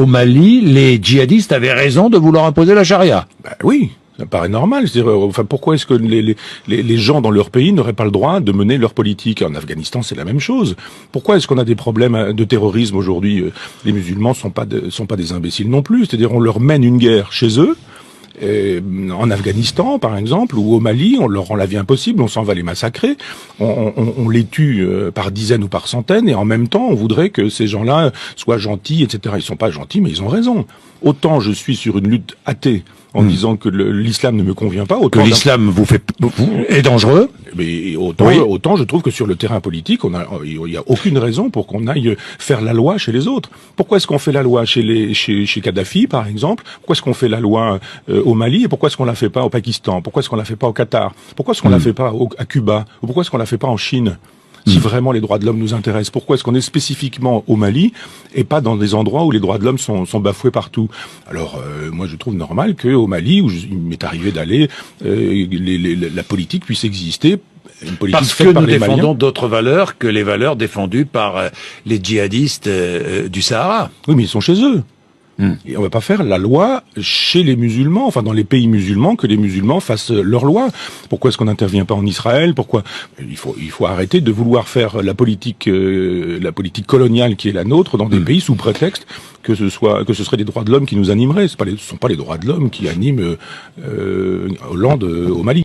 Au Mali, les djihadistes avaient raison de vouloir imposer la charia. Ben oui. Ça paraît normal. C'est-à-dire, enfin, pourquoi est-ce que les gens dans leur pays n'auraient pas le droit de mener leur politique? En Afghanistan, c'est la même chose. Pourquoi est-ce qu'on a des problèmes de terrorisme aujourd'hui? Les musulmans sont pas des imbéciles non plus. C'est-à-dire, on leur mène une guerre chez eux. En Afghanistan, par exemple, ou au Mali, on leur rend la vie impossible, on s'en va les massacrer, on les tue par dizaines ou par centaines, et en même temps, on voudrait que ces gens-là soient gentils, etc. Ils sont pas gentils, mais ils ont raison. Autant je suis sur une lutte athée, en disant que l'islam ne me convient pas, autant que l'islam est dangereux. Mais autant je trouve que sur le terrain politique, il y a aucune raison pour qu'on aille faire la loi chez les autres. Pourquoi est-ce qu'on fait la loi chez Kadhafi, par exemple? Pourquoi est-ce qu'on fait la loi au Mali, et pourquoi est-ce qu'on la fait pas au Pakistan? Pourquoi est-ce qu'on la fait pas au Qatar? Pourquoi est-ce qu'on la fait pas à Cuba? Ou pourquoi est-ce qu'on la fait pas en Chine? Si vraiment les droits de l'homme nous intéressent, pourquoi est-ce qu'on est spécifiquement au Mali et pas dans des endroits où les droits de l'homme sont bafoués partout? Alors, moi, je trouve normal qu'au Mali, où il m'est arrivé d'aller, la politique puisse exister. Une politique parce que nous défendons d'autres valeurs que les valeurs défendues par les djihadistes du Sahara. Oui, mais ils sont chez eux. Et on va pas faire la loi chez les musulmans, enfin dans les pays musulmans, que les musulmans fassent leur loi. Pourquoi est-ce qu'on n'intervient pas en Israël? Pourquoi il faut arrêter de vouloir faire la politique coloniale qui est la nôtre dans des pays sous prétexte que ce serait les droits de l'homme qui nous animeraient. Ce sont pas les droits de l'homme qui animent Hollande au Mali.